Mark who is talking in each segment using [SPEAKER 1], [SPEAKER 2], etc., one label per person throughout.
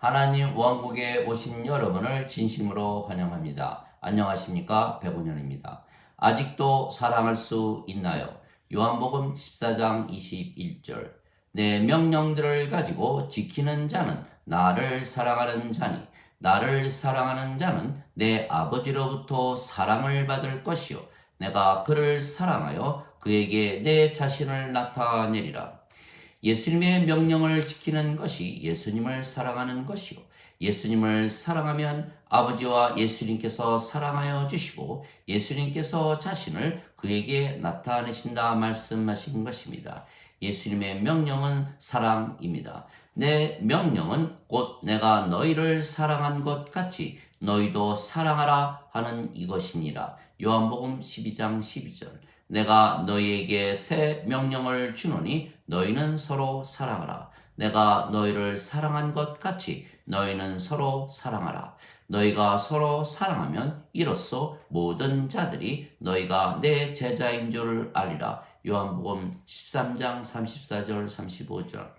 [SPEAKER 1] 하나님 왕국에 오신 여러분을 진심으로 환영합니다. 안녕하십니까? 백운현입니다. 아직도 사랑할 수 있나요? 요한복음 14장 21절. 내 명령들을 가지고 지키는 자는 나를 사랑하는 자니 나를 사랑하는 자는 내 아버지로부터 사랑을 받을 것이요 내가 그를 사랑하여 그에게 내 자신을 나타내리라. 예수님의 명령을 지키는 것이 예수님을 사랑하는 것이요. 예수님을 사랑하면 아버지와 예수님께서 사랑하여 주시고 예수님께서 자신을 그에게 나타내신다 말씀하신 것입니다. 예수님의 명령은 사랑입니다. 내 명령은 곧 내가 너희를 사랑한 것 같이 너희도 사랑하라 하는 이것이니라. 요한복음 12장 12절. 내가 너희에게 새 명령을 주노니 너희는 서로 사랑하라. 내가 너희를 사랑한 것 같이 너희는 서로 사랑하라. 너희가 서로 사랑하면 이로써 모든 자들이 너희가 내 제자인 줄 알리라. 요한복음 13장 34절 35절.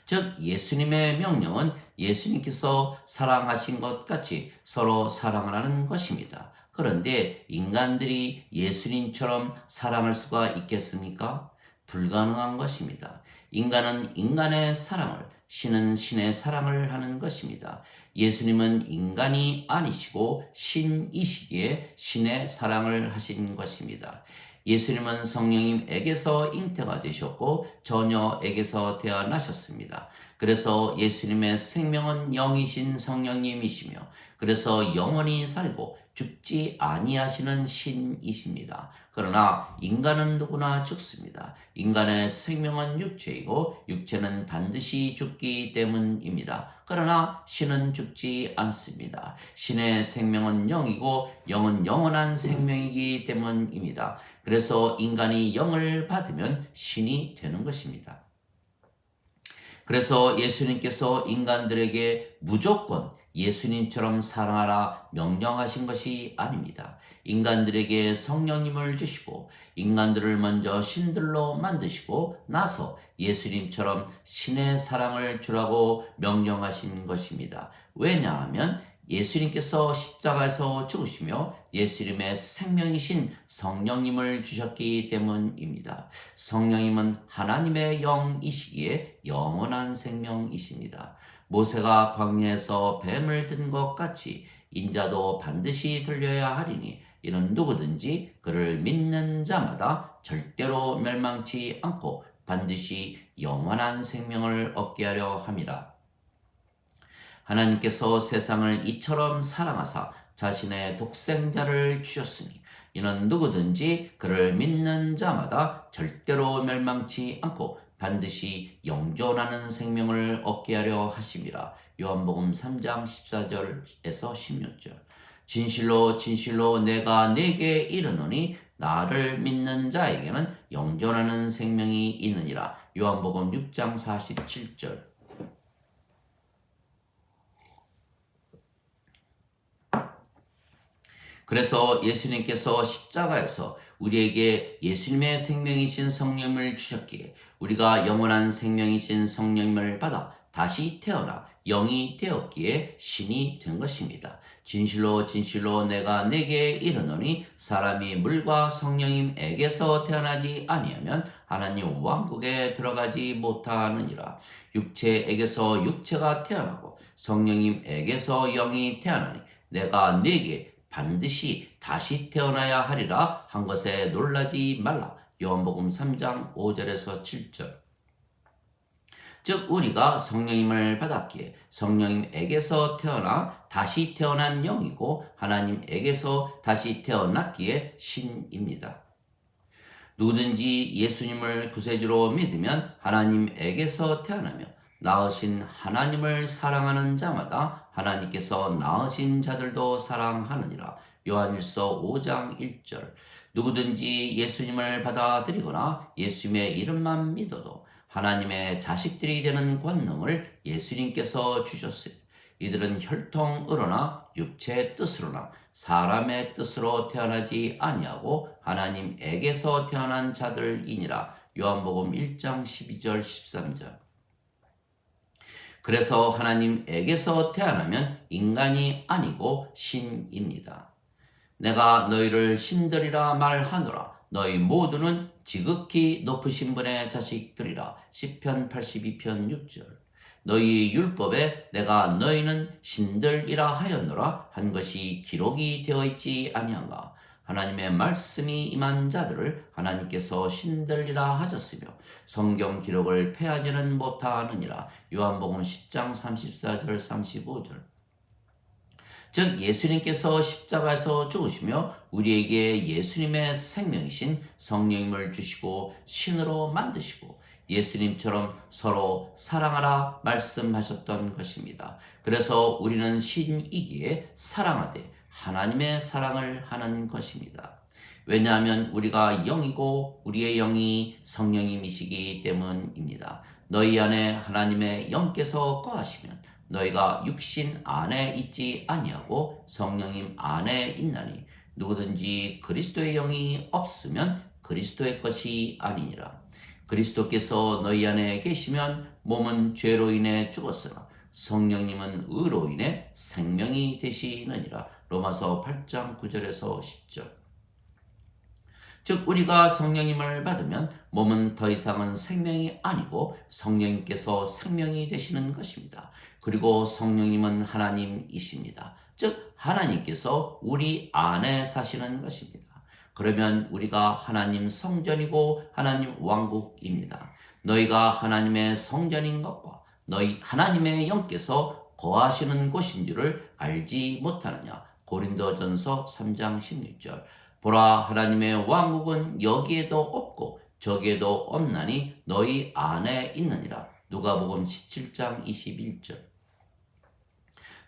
[SPEAKER 1] 즉 예수님의 명령은 예수님께서 사랑하신 것 같이 서로 사랑하라는 것입니다. 그런데 인간들이 예수님처럼 사랑할 수가 있겠습니까? 불가능한 것입니다. 인간은 인간의 사랑을, 신은 신의 사랑을 하는 것입니다. 예수님은 인간이 아니시고 신이시기에 신의 사랑을 하신 것입니다. 예수님은 성령님에게서 잉태가 되셨고 처녀에게서 태어나셨습니다. 그래서 예수님의 생명은 영이신 성령님이시며 그래서 영원히 살고 죽지 아니하시는 신이십니다. 그러나 인간은 누구나 죽습니다. 인간의 생명은 육체이고 육체는 반드시 죽기 때문입니다. 그러나 신은 죽지 않습니다. 신의 생명은 영이고 영은 영원한 생명이기 때문입니다. 그래서 인간이 영을 받으면 신이 되는 것입니다. 그래서 예수님께서 인간들에게 무조건 예수님처럼 사랑하라 명령하신 것이 아닙니다. 인간들에게 성령님을 주시고 인간들을 먼저 신들로 만드시고 나서 예수님처럼 신의 사랑을 주라고 명령하신 것입니다. 왜냐하면 예수님께서 십자가에서 죽으시며 예수님의 생명이신 성령님을 주셨기 때문입니다. 성령님은 하나님의 영이시기에 영원한 생명이십니다. 모세가 광야에서 뱀을 든 것 같이 인자도 반드시 들려야 하리니 이는 누구든지 그를 믿는 자마다 절대로 멸망치 않고 반드시 영원한 생명을 얻게 하려 함이라. 하나님께서 세상을 이처럼 사랑하사 자신의 독생자를 주셨으니 이는 누구든지 그를 믿는 자마다 절대로 멸망치 않고 반드시 영존하는 생명을 얻게 하려 하심이라. 요한복음 3장 14절에서 16절. 진실로 진실로 내가 네게 이르노니 나를 믿는 자에게는 영존하는 생명이 있느니라. 요한복음 6장 47절. 그래서 예수님께서 십자가에서 우리에게 예수님의 생명이신 성령을 주셨기에 우리가 영원한 생명이신 성령을 받아 다시 태어나 영이 되었기에 신이 된 것입니다. 진실로 진실로 내가 네게 이르노니 사람이 물과 성령님에게서 태어나지 아니하면 하나님 왕국에 들어가지 못하느니라. 육체에게서 육체가 태어나고 성령님에게서 영이 태어나니 내가 네게 반드시 다시 태어나야 하리라 한 것에 놀라지 말라. 요한복음 3장 5절에서 7절. 즉 우리가 성령님을 받았기에 성령님에게서 태어나 다시 태어난 영이고 하나님에게서 다시 태어났기에 신입니다. 누구든지 예수님을 구세주로 믿으면 하나님에게서 태어나며 낳으신 하나님을 사랑하는 자마다 하나님께서 낳으신 자들도 사랑하느니라. 요한일서 5장 1절. 누구든지 예수님을 받아들이거나 예수님의 이름만 믿어도 하나님의 자식들이 되는 권능을 예수님께서 주셨으니 이들은 혈통으로나 육체의 뜻으로나 사람의 뜻으로 태어나지 아니하고 하나님에게서 태어난 자들이니라. 요한복음 1장 12절 13절. 그래서 하나님에게서 태어나면 인간이 아니고 신입니다. 내가 너희를 신들이라 말하노라. 너희 모두는 지극히 높으신 분의 자식들이라. 시편 82편 6절. 너희 율법에 내가 너희는 신들이라 하였노라 한 것이 기록이 되어 있지 아니한가. 하나님의 말씀이 임한 자들을 하나님께서 신들이라 하셨으며 성경 기록을 폐하지는 못하느니라. 요한복음 10장 34절 35절. 즉 예수님께서 십자가에서 죽으시며 우리에게 예수님의 생명이신 성령님을 주시고 신으로 만드시고 예수님처럼 서로 사랑하라 말씀하셨던 것입니다. 그래서 우리는 신이기에 사랑하되 하나님의 사랑을 하는 것입니다. 왜냐하면 우리가 영이고 우리의 영이 성령님이시기 때문입니다. 너희 안에 하나님의 영께서 거하시면 너희가 육신 안에 있지 아니하고 성령님 안에 있나니 누구든지 그리스도의 영이 없으면 그리스도의 것이 아니니라. 그리스도께서 너희 안에 계시면 몸은 죄로 인해 죽었으나 성령님은 의로 인해 생명이 되시느니라. 로마서 8장 9절에서 10절. 즉 우리가 성령님을 받으면 몸은 더 이상은 생명이 아니고 성령님께서 생명이 되시는 것입니다. 그리고 성령님은 하나님이십니다. 즉 하나님께서 우리 안에 사시는 것입니다. 그러면 우리가 하나님 성전이고 하나님 왕국입니다. 너희가 하나님의 성전인 것과 너희 하나님의 영께서 거하시는 곳인 줄을 알지 못하느냐. 고린도전서 3장 16절. 보라 하나님의 왕국은 여기에도 없고 저기에도 없나니 너희 안에 있느니라. 누가복음 17장 21절.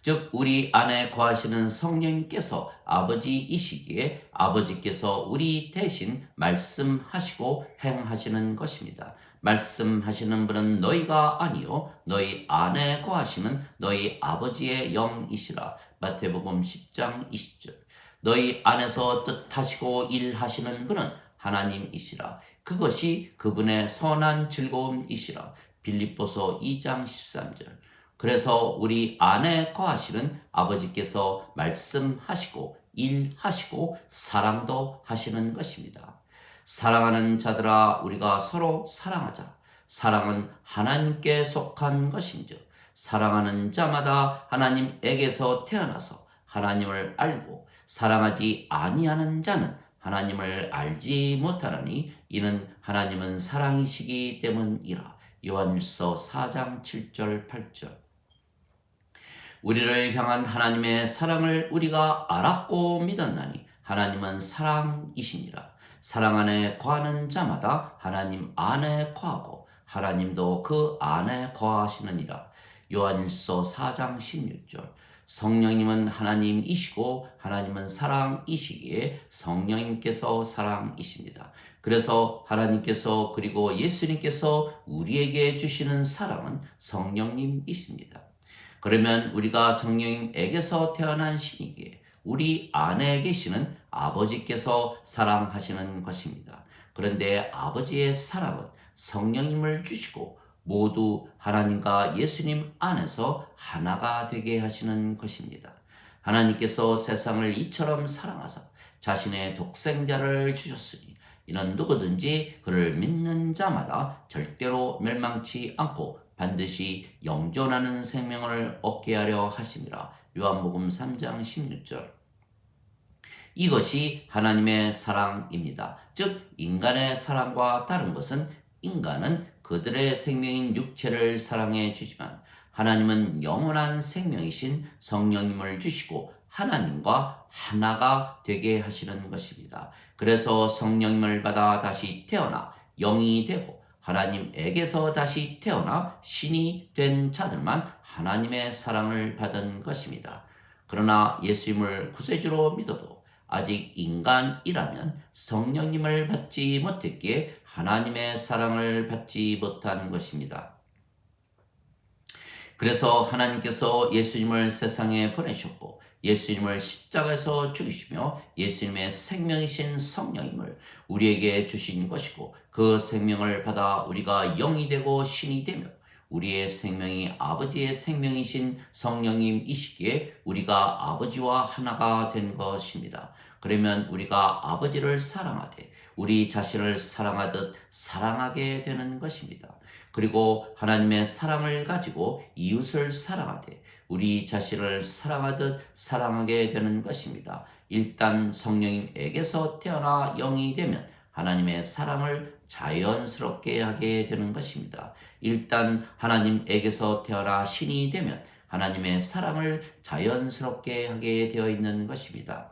[SPEAKER 1] 즉 우리 안에 거하시는 성령님께서 아버지이시기에 아버지께서 우리 대신 말씀하시고 행하시는 것입니다. 말씀하시는 분은 너희가 아니요 너희 안에 거하시는 너희 아버지의 영이시라. 마태복음 10장 20절. 너희 안에서 뜻하시고 일하시는 분은 하나님이시라. 그것이 그분의 선한 즐거움이시라. 빌립보서 2장 13절. 그래서 우리 안에 거하시는 아버지께서 말씀하시고 일하시고 사랑도 하시는 것입니다. 사랑하는 자들아 우리가 서로 사랑하자. 사랑은 하나님께 속한 것인즉 사랑하는 자마다 하나님에게서 태어나서 하나님을 알고 사랑하지 아니하는 자는 하나님을 알지 못하나니 이는 하나님은 사랑이시기 때문이라. 요한일서 4장 7절 8절. 우리를 향한 하나님의 사랑을 우리가 알았고 믿었나니 하나님은 사랑이시니라. 사랑 안에 거하는 자마다 하나님 안에 거하고 하나님도 그 안에 거하시느니라. 요한일서 4장 16절. 성령님은 하나님이시고 하나님은 사랑이시기에 성령님께서 사랑이십니다. 그래서 하나님께서 그리고 예수님께서 우리에게 주시는 사랑은 성령님이십니다. 그러면 우리가 성령님에게서 태어난 신이기에 우리 안에 계시는 아버지께서 사랑하시는 것입니다. 그런데 아버지의 사랑은 성령님을 주시고 모두 하나님과 예수님 안에서 하나가 되게 하시는 것입니다. 하나님께서 세상을 이처럼 사랑하사 자신의 독생자를 주셨으니 이는 누구든지 그를 믿는 자마다 절대로 멸망치 않고 반드시 영존하는 생명을 얻게 하려 하심이라. 요한복음 3장 16절. 이것이 하나님의 사랑입니다. 즉 인간의 사랑과 다른 것은 인간은 그들의 생명인 육체를 사랑해 주지만 하나님은 영원한 생명이신 성령님을 주시고 하나님과 하나가 되게 하시는 것입니다. 그래서 성령님을 받아 다시 태어나 영이 되고 하나님에게서 다시 태어나 신이 된 자들만 하나님의 사랑을 받은 것입니다. 그러나 예수님을 구세주로 믿어도 아직 인간이라면 성령님을 받지 못했기에 하나님의 사랑을 받지 못한 것입니다. 그래서 하나님께서 예수님을 세상에 보내셨고 예수님을 십자가에서 죽이시며 예수님의 생명이신 성령님을 우리에게 주신 것이고 그 생명을 받아 우리가 영이 되고 신이 되며 우리의 생명이 아버지의 생명이신 성령님이시기에 우리가 아버지와 하나가 된 것입니다. 그러면 우리가 아버지를 사랑하되 우리 자신을 사랑하듯 사랑하게 되는 것입니다. 그리고 하나님의 사랑을 가지고 이웃을 사랑하되 우리 자신을 사랑하듯 사랑하게 되는 것입니다. 일단 성령님에게서 태어나 영이 되면 하나님의 사랑을 자연스럽게 하게 되는 것입니다. 일단 하나님에게서 태어나 신이 되면 하나님의 사랑을 자연스럽게 하게 되어 있는 것입니다.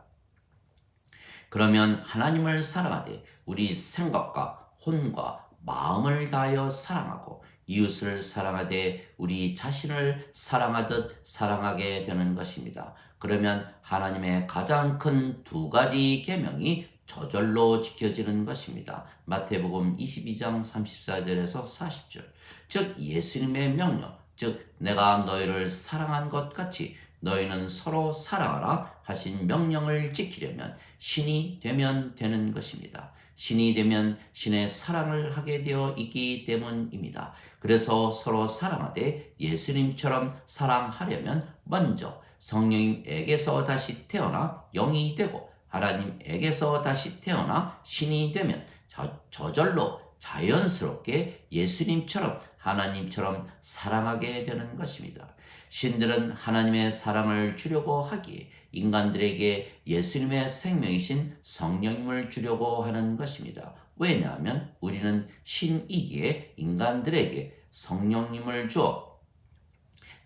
[SPEAKER 1] 그러면 하나님을 사랑하되 우리 생각과 혼과 마음을 다하여 사랑하고 이웃을 사랑하되 우리 자신을 사랑하듯 사랑하게 되는 것입니다. 그러면 하나님의 가장 큰 두 가지 계명이 저절로 지켜지는 것입니다. 마태복음 22장 34절에서 40절. 즉 예수님의 명령, 즉 내가 너희를 사랑한 것 같이 너희는 서로 사랑하라 하신 명령을 지키려면 신이 되면 되는 것입니다. 신이 되면 신의 사랑을 하게 되어 있기 때문입니다. 그래서 서로 사랑하되 예수님처럼 사랑하려면 먼저 성령님에게서 다시 태어나 영이 되고 하나님에게서 다시 태어나 신이 되면 저절로 자연스럽게 예수님처럼 하나님처럼 사랑하게 되는 것입니다. 신들은 하나님의 사랑을 주려고 하기에 인간들에게 예수님의 생명이신 성령님을 주려고 하는 것입니다. 왜냐하면 우리는 신이기에 인간들에게 성령님을 주어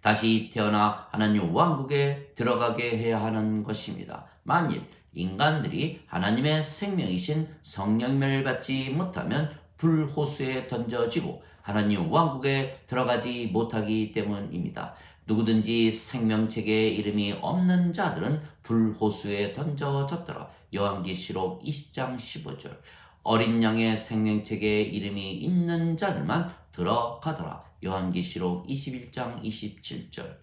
[SPEAKER 1] 다시 태어나 하나님 왕국에 들어가게 해야 하는 것입니다. 만일 인간들이 하나님의 생명이신 성령님을 받지 못하면 불호수에 던져지고 하나님 왕국에 들어가지 못하기 때문입니다. 누구든지 생명책에 이름이 없는 자들은 불호수에 던져졌더라. 요한계시록 20장 15절. 어린 양의 생명책에 이름이 있는 자들만 들어가더라. 요한계시록 21장 27절.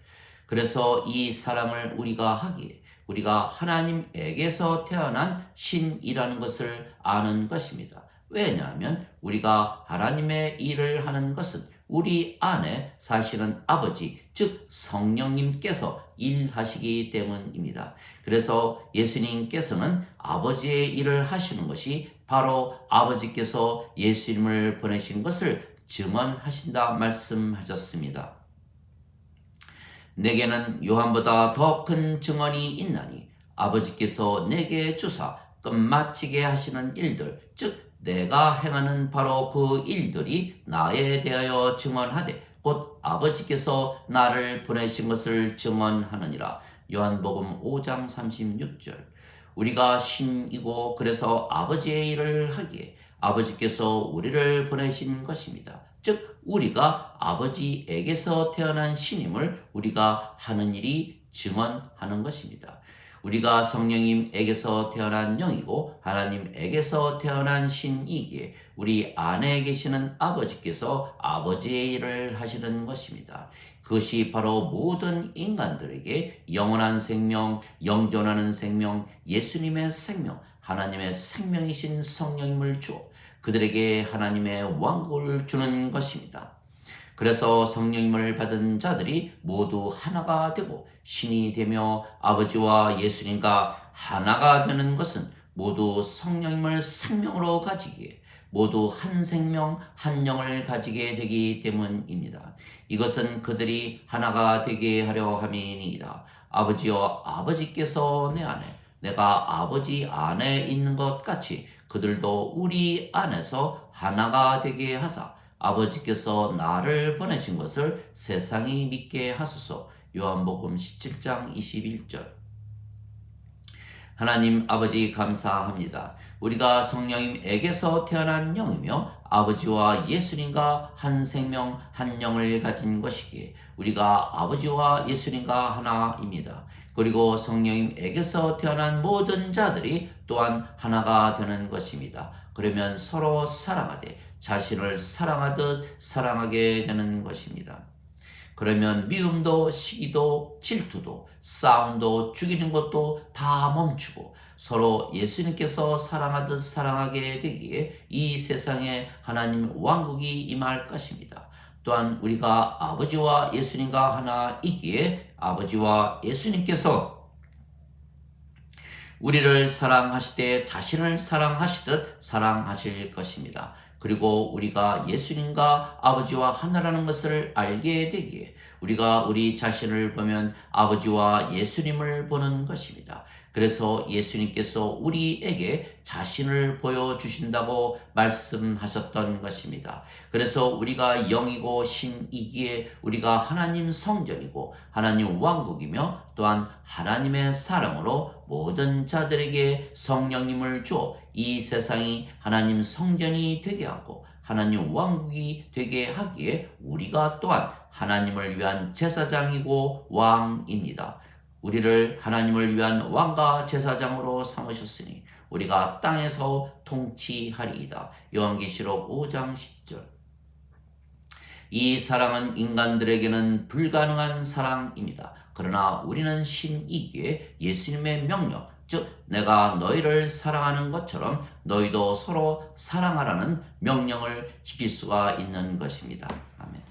[SPEAKER 1] 그래서 이 사랑을 우리가 하기에 우리가 하나님에게서 태어난 신이라는 것을 아는 것입니다. 왜냐하면 우리가 하나님의 일을 하는 것은 우리 안에 사실은 아버지, 즉 성령님께서 일하시기 때문입니다. 그래서 예수님께서는 아버지의 일을 하시는 것이 바로 아버지께서 예수님을 보내신 것을 증언하신다 말씀하셨습니다. 내게는 요한보다 더 큰 증언이 있나니 아버지께서 내게 주사 끝마치게 하시는 일들, 즉 내가 행하는 바로 그 일들이 나에 대하여 증언하되 곧 아버지께서 나를 보내신 것을 증언하느니라. 요한복음 5장 36절. 우리가 신이고 그래서 아버지의 일을 하기에 아버지께서 우리를 보내신 것입니다. 즉 우리가 아버지에게서 태어난 신임을 우리가 하는 일이 증언하는 것입니다. 우리가 성령님에게서 태어난 영이고 하나님에게서 태어난 신이기에 우리 안에 계시는 아버지께서 아버지의 일을 하시는 것입니다. 그것이 바로 모든 인간들에게 영원한 생명, 영존하는 생명, 예수님의 생명, 하나님의 생명이신 성령님을 주어 그들에게 하나님의 왕국을 주는 것입니다. 그래서 성령님을 받은 자들이 모두 하나가 되고 신이 되며 아버지와 예수님과 하나가 되는 것은 모두 성령님을 생명으로 가지기에 모두 한 생명 한 영을 가지게 되기 때문입니다. 이것은 그들이 하나가 되게 하려 함이니이다. 아버지여 아버지께서 내 안에 내가 아버지 안에 있는 것 같이 그들도 우리 안에서 하나가 되게 하사 아버지께서 나를 보내신 것을 세상이 믿게 하소서. 요한복음 17장 21절. 하나님 아버지 감사합니다. 우리가 성령님에게서 태어난 영이며 아버지와 예수님과 한 생명 한 영을 가진 것이기에 우리가 아버지와 예수님과 하나입니다. 그리고 성령님에게서 태어난 모든 자들이 또한 하나가 되는 것입니다. 그러면 서로 사랑하되 자신을 사랑하듯 사랑하게 되는 것입니다. 그러면 미움도 시기도 질투도 싸움도 죽이는 것도 다 멈추고 서로 예수님께서 사랑하듯 사랑하게 되기에 이 세상에 하나님 왕국이 임할 것입니다. 또한 우리가 아버지와 예수님과 하나이기에 아버지와 예수님께서 우리를 사랑하시되 자신을 사랑하시듯 사랑하실 것입니다. 그리고 우리가 예수님과 아버지와 하나라는 것을 알게 되기에 우리가 우리 자신을 보면 아버지와 예수님을 보는 것입니다. 그래서 예수님께서 우리에게 자신을 보여주신다고 말씀하셨던 것입니다. 그래서 우리가 영이고 신이기에 우리가 하나님 성전이고 하나님 왕국이며 또한 하나님의 사랑으로 모든 자들에게 성령님을 주어 이 세상이 하나님 성전이 되게 하고 하나님 왕국이 되게 하기에 우리가 또한 하나님을 위한 제사장이고 왕입니다. 우리를 하나님을 위한 왕과 제사장으로 삼으셨으니 우리가 땅에서 통치하리이다. 요한계시록 5장 10절. 이 사랑은 인간들에게는 불가능한 사랑입니다. 그러나 우리는 신이기에 예수님의 명령, 즉 내가 너희를 사랑하는 것처럼 너희도 서로 사랑하라는 명령을 지킬 수가 있는 것입니다. 아멘.